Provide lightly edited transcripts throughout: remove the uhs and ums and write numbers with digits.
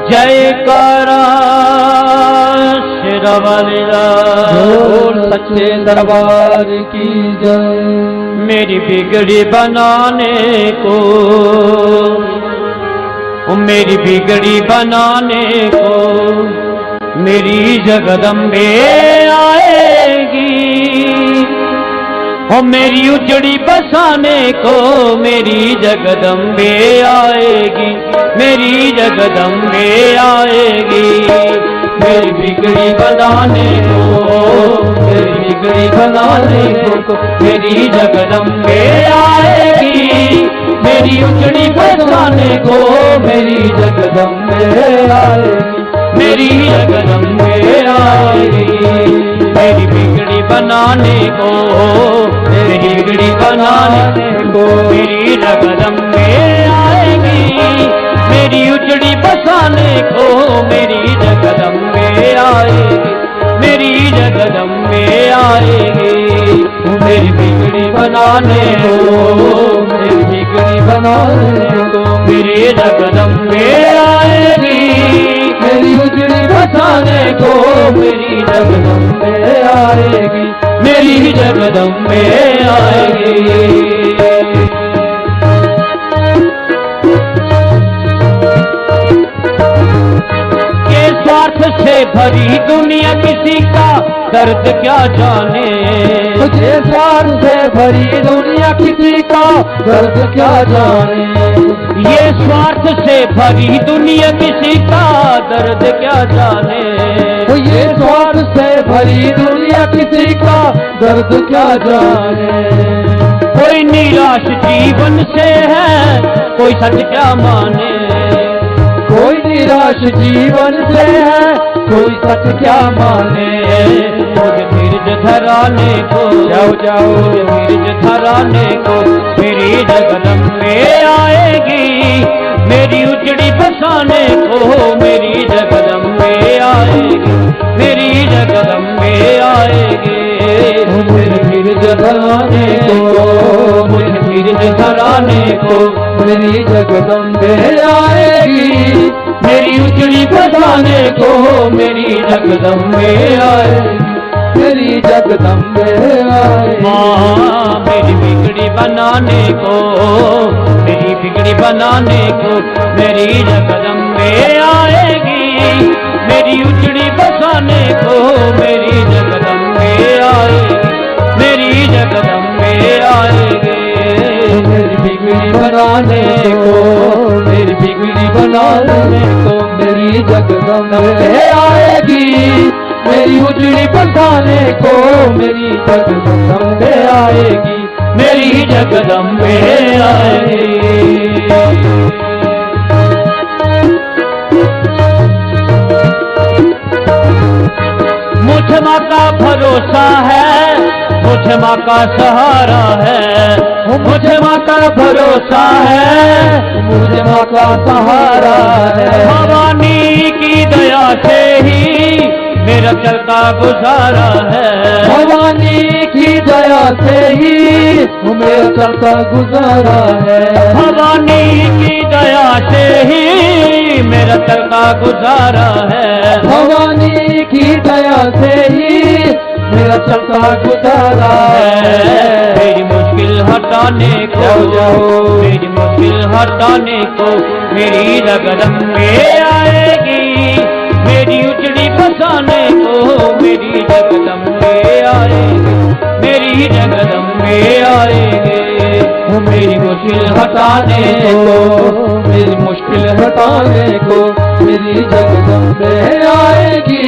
जयकारा शेरावालिया बोल सच्चे दरबार की जय। मेरी बिगड़ी बनाने को, मेरी बिगड़ी बनाने को मेरी जगदम्बे आएगी। मेरी उजड़ी बसाने को मेरी जगदम्बे आएगी, मेरी जगदम्बे आएगी। मेरी बिगड़ी बनाने को, मेरी बिगड़ी बनाने को मेरी जगदम्बे आएगी। मेरी उजड़ी बसाने को मेरी जगदम्बे आएगी, मेरी जगदम्बे आएगी। मेरी बिगड़ी बनाने को, मेरी बिगड़ी बनाने को मेरी जगदम्बे आएगी। मेरी उजड़ी बसाने को मेरी जगदम्बे आएगी, मेरी जगदम्बे आएगी। मेरी बिगड़ी बनाने को, मेरी बिगड़ी बनाने को मेरी जगदम्बे आएगी। मेरी उजड़ी बसाने को मेरी जगदम्बे आएगी, मेरी जगदम्बे आएगी। स्वार्थ से भरी दुनिया किसी का दर्द क्या जाने। तुझे स्वार्थ से भरी दुनिया किसी का दर्द क्या जाने। ये स्वार्थ से भरी दुनिया किसी का दर्द क्या जाने। ये स्वार्थ से भरी दुनिया किसी का दर्द क्या जाने। कोई निराश जीवन से है, कोई सच क्या माने। कोई निराश जीवन से है, कोई सच क्या माने। मुझे धीरज धराने को, जाओ जाओ धीरज धराने को मेरी जगदम्बे आएगी। मेरी उजड़ी बसाने को मेरी जगदम्बे आएगी, मेरी जगदम्बे आएगी। मुझे धीरज धराने को, मुझे धीरज धराने को मेरी जगदम्बे आएगी। मेरी उजड़ी बसाने को मेरी जगदम्बे आएगी, मेरी जगदम्बे आएगी। माँ मेरी बिगड़ी बनाने को, मेरी बिगड़ी बनाने को मेरी जगदम्बे आएगी। मेरी उजड़ी बसाने को मेरी जगदम्बे आएगी, मेरी जगदम्बे आएगी। मेरी बिगड़ी बनाने को, मेरी बिगड़ी बनाने को मेरी जगदम्बे आएगी। मेरी उजड़ी बसाने को मेरी जगदम्बे आएगी, मेरी जगदम्बे आएगी। मुझे माँ का भरोसा है, मुझे माँ का सहारा है। मुझे माँ का भरोसा है, मुझे माँ का सहारा है। भवानी की दया से ही मेरा चलता गुजारा है। भवानी की दया से ही मेरा चलता गुजारा है। भवानी की दया से ही मेरा चलता गुजारा है। भवानी की दया से ही मेरा चलता गुजारा है। मेरी मुश्किल हटाने को, मेरी मुश्किल हटाने को मेरी जगदम्बे आएगी। मेरी उजड़ी बसाने को मेरी जगदम्बे आएगी, मेरी जगदम्बे आएगी। मेरी मुश्किल हटाने को, मेरी मुश्किल हटाने को मेरी जगदम्बे आएगी।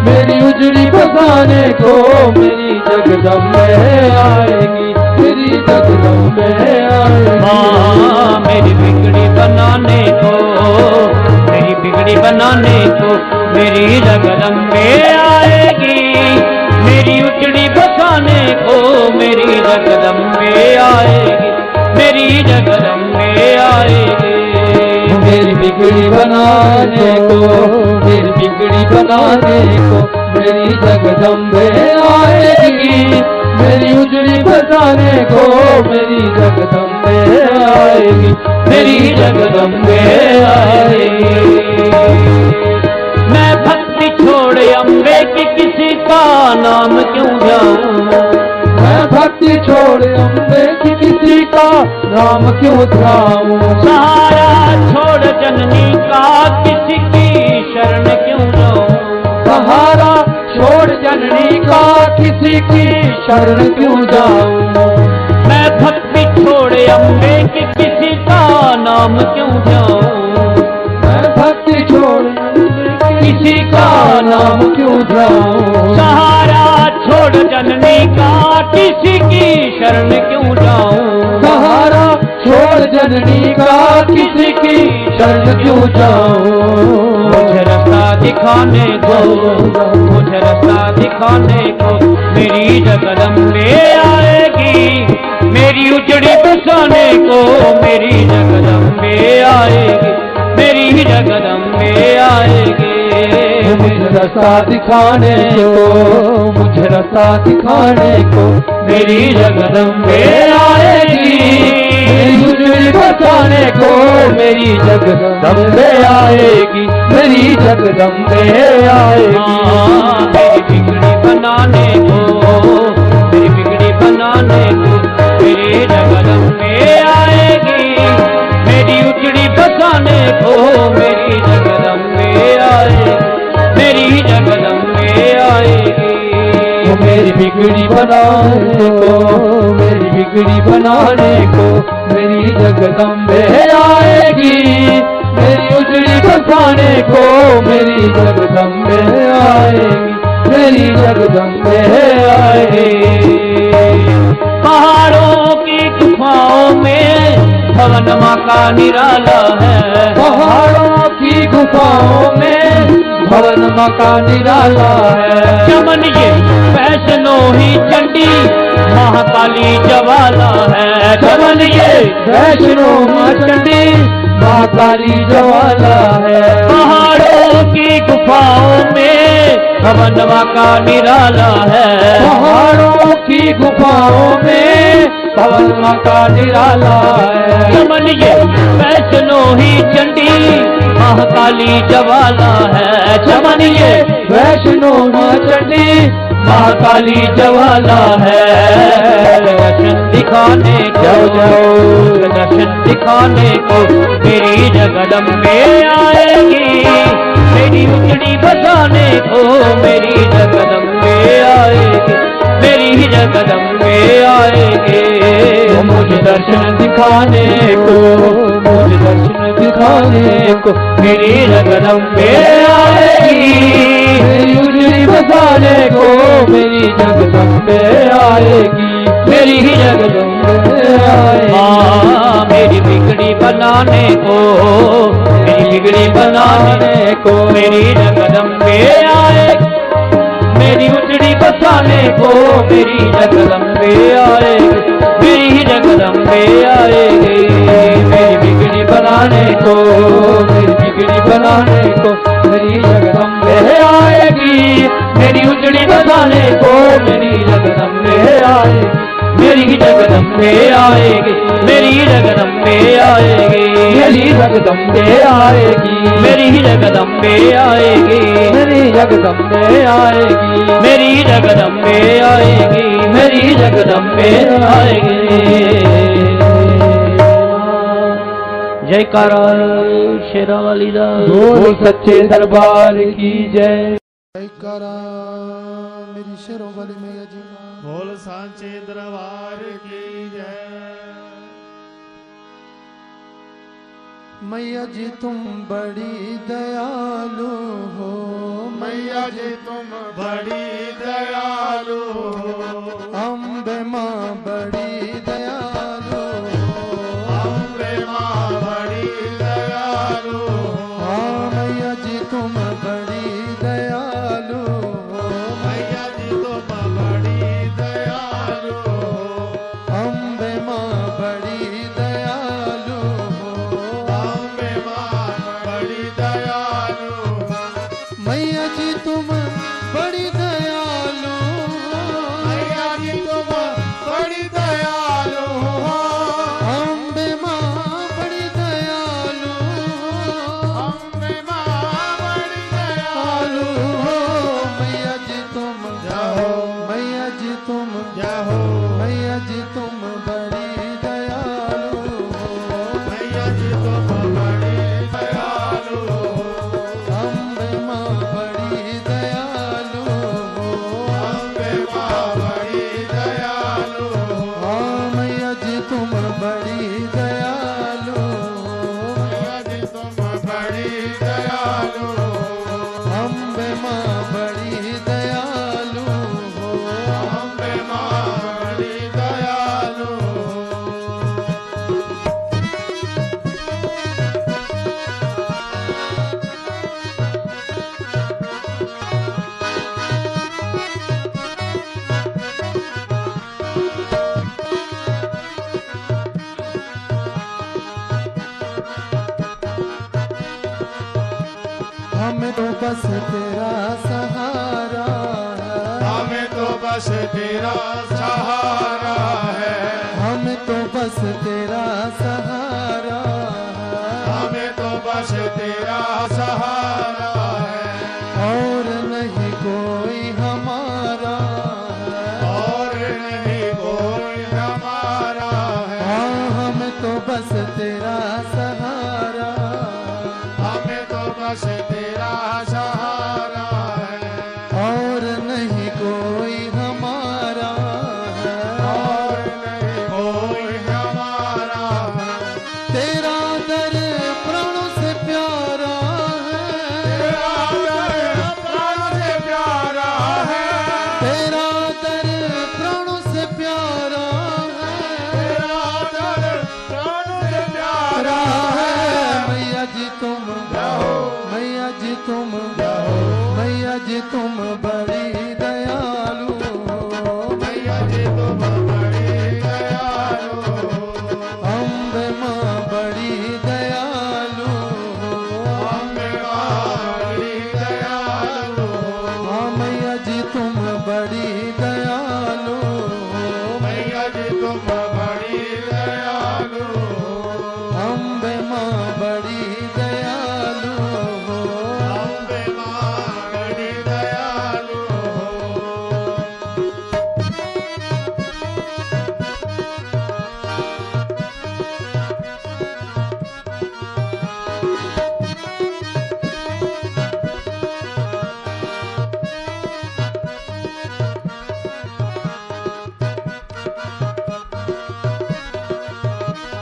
मेरी उजड़ी बसाने को मेरी जगदम्बे आएगी, मेरी जगदम्बे आएगी। माँ मेरी बिगड़ी बनाने को, मेरी बिगड़ी बनाने को मेरी जगदम्बे आएगी। मेरी उजड़ी बसाने को मेरी जगदम्बे आएगी, मेरी जगदम्बे आएगी। मेरी बिगड़ी बनाने को, मेरी बिगड़ी बनाने को मेरी जगदम्बे आएगी। मेरी उजड़ी बसाने को मेरी जगदम्बे आएगी, मेरी जगदम्बे आएगी। नाम क्यों ध्याऊं। मैं भक्ति छोड़ अम्बे की किसी का नाम क्यों ध्याऊं। सहारा छोड़ जननी का किसी की शरण क्यों जाऊं। सहारा छोड़ जननी का किसी की शरण क्यों जाऊं। मैं भक्ति छोड़ अम्बे की किसी का नाम क्यों ध्याऊं। मैं भक्ति छोड़ किसी का नाम क्यों ध्याऊं। सहारा छोड़ जननी का किसी की शरण क्यों जाऊं। सहारा छोड़ जननी का किसी की शरण क्यों जाऊं। मुझे रास्ता दिखाने को, मुझे रास्ता दिखाने को मेरी जगदम्बे आएगी। मेरी उजड़ी बसाने को मेरी जगदम्बे आएगी। मेरी जगदम्बे आएगी। मुझे रास्ता दिखाने को, मुझे रास्ता दिखाने को मेरी जगदम्बे आएगी। मेरी उजड़ी बचाने को मेरी जगदम्बे आएगी। मेरी जगदम्बे आएगी। मेरी बिगड़ी बनाने को, मेरी बिगड़ी बनाने को मेरी जगदम्बे आएगी। मेरी उजड़ी बसाने को मेरी जगदम्बे आएगी। मेरी जगदम्बे आएगी। मेरी बिगड़ी बनाने को, मेरी बिगड़ी बनाने को मेरी जगदम्बे आएगी। मेरी उजड़ी बसाने को मेरी जगदम्बे आएगी। मेरी जगदम्बे आएगी। पहाड़ों की गुफाओं में भवन माँ का निराला है। पहाड़ों की गुफाओं में भवन माँ का निराला है। चमन ये वैष्णो ही चंडी महाकाली जवाला है। चमन ये वैष्णो माँ चंडी महाकाली जवाला है। पहाड़ों की गुफाओं में भवन माँ का निराला है। पहाड़ों की गुफाओं में भवन माँ का निराला है। चमन ये वैष्णो ही चंडी महाकाली जवाला है। चमन ये वैष्णो माँ चंडी महाकाली जवाला है। दर्शन दिखाने को, दर्शन दिखाने को मेरी जगदम्बे आएगी। मेरी उजड़ी बसाने को मेरी जगदम्बे आएगी। मेरी जगदम्बे आएगी। मुझे दर्शन दिखाने को, मुझे दर्शन दिखाने को मेरी जगदम्बे आएगी। मेरी उजड़ी बसाने को मेरी जगदम्बे आएगी। मेरी जगदम्बे आएगी। मेरी बिगड़ी बनाने को, मेरी बिगड़ी बनाने को मेरी जगदम्बे आएगी। मेरी उजड़ी बसाने को मेरी जगदम्बे आएगी। मेरी जगदम्बे आएगी। मेरी बिगड़ी बनाने को, मेरी बिगड़ी बनाने को मेरी जगदम्बे आएगी। मेरी उजड़ी बसाने को मेरी जगदम्बे आएगी। मेरी जगदम्बे आएगी। मेरी जगदम्बे आएगी। मेरी जगदम्बे आएगी। मेरी जगदम्बे आएगी। मेरी जगदम्बे आएगी। मेरी जगदम्बे आएगी। मेरी जगदम्बे आएगी। जयकारा शेरा वाली दा। बोल सच्चे दरबार की जय। जयकारा मेरी शेरों वाली मैया जी का। बोल सांचे दरबार की जय। मैया जी तुम बड़ी दयालु हो। मैया जी तुम बड़ी दयालु हो। अम्बे माँ बड़ी दयालु हो। अम्बे माँ बड़ी दयालु हो। हाँ मैया जी तुम बड़ी दयालु हो। मैया जी तुम बड़ी दयालु हो। अम्बे माँ बड़ी दयालु हो। अम्बे माँ बड़ी दयालु हो। मैया जी तुम बड़ी दयालु हो। मैया जी तुम बड़ी दयालु हमें तो बस तेरा सहारा है, हमें तो बस तेरा सहारा है, हमें तो बस तेरा सहारा है, हमें तो बस तेरा सहारा है, और नहीं कोई हमारा है, और नहीं कोई हमारा है, हाँ हमें तो बस तेरा सहारा, हमें तो बस तेरा सहारा है, और नहीं कोई हमारा है, और नहीं कोई हमारा है, तेरा दर प्राणों से प्यारा है, तेरा दर प्राणों से प्यारा है, तेरा दर प्राणों से प्यारा है, तेरा दर प्राणों से प्यारा है। मैया जी तुम मैया जी तुम मैया जी तुम बड़ी दयालु, मैया जी तुम बड़ी दयालु, अम्बे माँ बड़ी दयालु, अम्बे बड़ी दयालु, हाँ मैया जी तुम बड़ी दयालु, मैया जी तुम बड़ी दयालु, अम्बे माँ बड़ी दयालु, अम्बे बड़ी दयालु।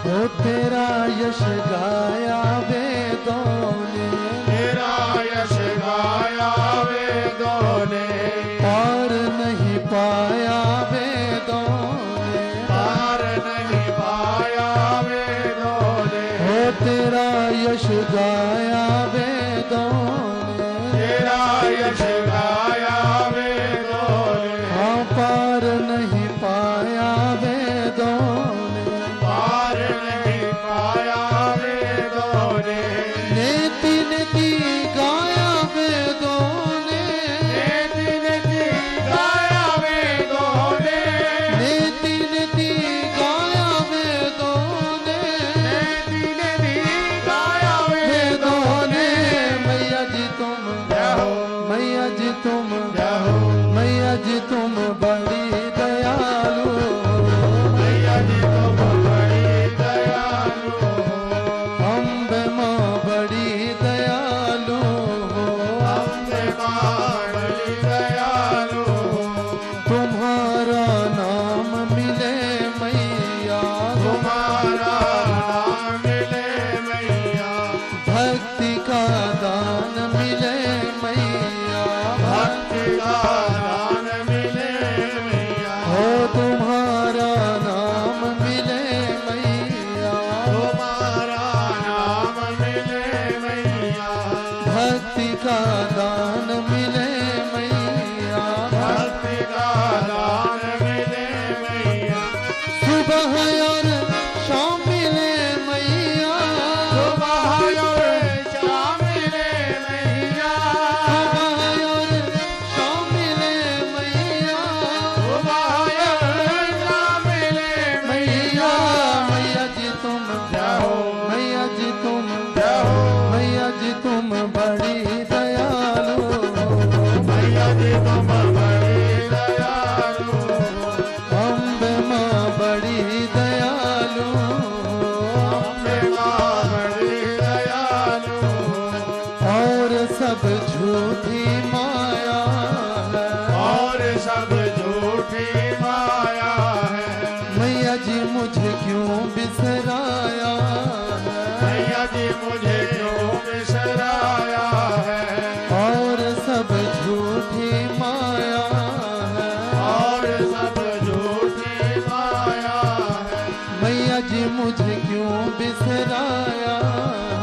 हो तेरा यश गाया वेदों ने, तेरा यश गाया वेदों ने, पार नहीं पाया वेदों ने, पार नहीं पाया वेदों ने, हो तेरा यश गाया वेदों ने, तेरा यश गाया वेदों ने, हाँ पार नहीं पाया वेदों ने, पार नहीं पाया वेदों ने, नेति नेति गाया वेदों ने, नेति नेति गाया वेदों ने, नेति नेति गाया वेदों ने, नेति नेति गाया वेदों वेदों ने। ने मैया जी तुम जय हो, मैया जी तुम जय हो, मैया जी तुम बड़ी दयालु, मैया जी तुम बड़ी दयालु, अम्बे माँ बड़ी दयालु, अम्बे बड़ी दयालु, तुम्हारा नाम मिले मैया, तुम्हारा नाम मिले मैया, भक्ति का दान मिले मैया, भक्ति का दान मिले मैया, हो तुम्हारा नाम मिले मैया, तुम्हारा नाम मिले मैया, भक्ति का दान मिले मैया, भक्ति का दान मिले मैया, सुबह और शाम मिले मैया, सुबह और शाम मिले मैया, सुबह और शाम मिले मैया, सुबह और शाम मिले मैया मैया। मैया जी तुम जय हो, मैया जी तुम जय हो, मैया जी तुम बड़ी दयालु, मैया जी तुम बड़ी दयालु, अम्बे माँ बड़ी दयालु, अम्बे बड़ी दयालु, और सब झूठी माया है, और सब झूठी माया है। मैया जी मुझे क्यों बिसराया है, मैया जी मुझे क्यों बिसराया है, और सब झूठी माया है, और सब झूठी माया है। मैया जी मुझे क्यों बिसराया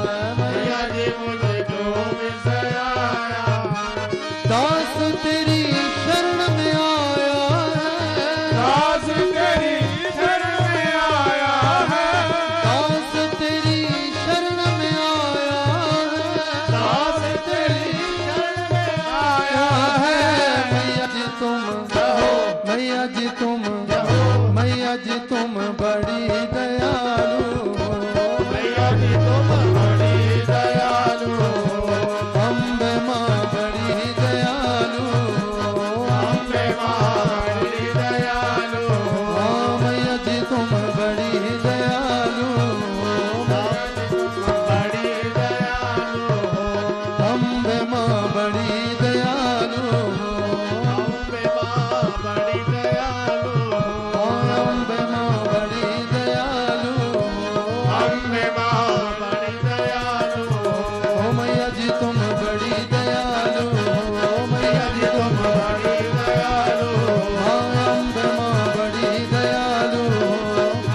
है, मैया जी मुझे क्यों बिसराया है, दास तेरी शरण में आया है, दास तेरी शरण में आया है, दास तेरी शरण में आया है, मैया जी तुम बड़ी दयालु अम्बे माँ बड़ी दयालु अम्बे माँ बड़ी दयालु हाँ मैया जी तुम बड़ी दयालु बड़ी दयालु अम्बे माँ बड़ी दयालु अम्बे माँ बड़ी दयालु हाँ अम्बे माँ बड़ी दयालु अम्बे माँ बड़ी दयालु ओ मैया जी तुम बड़ी दयालु ओ मैया जी तुम बड़ी दयालु हाँ अम्बे माँ बड़ी दयालु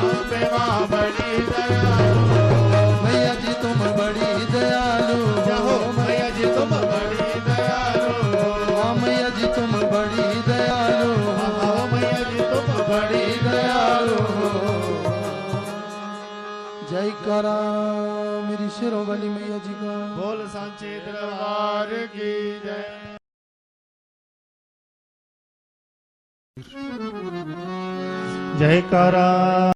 अम्बे माँ बड़ी दयालु मैया जी तुम बड़ी दयालु जाओ मैया जी तुम बड़ी दयालु हाँ मैया जी तुम बड़ी दयालु आओ मैया जी तुम बड़ी दयालु जय करा मेरी शेरों वाली मैया जी का बोल सांचे दरबार की जय जयकारा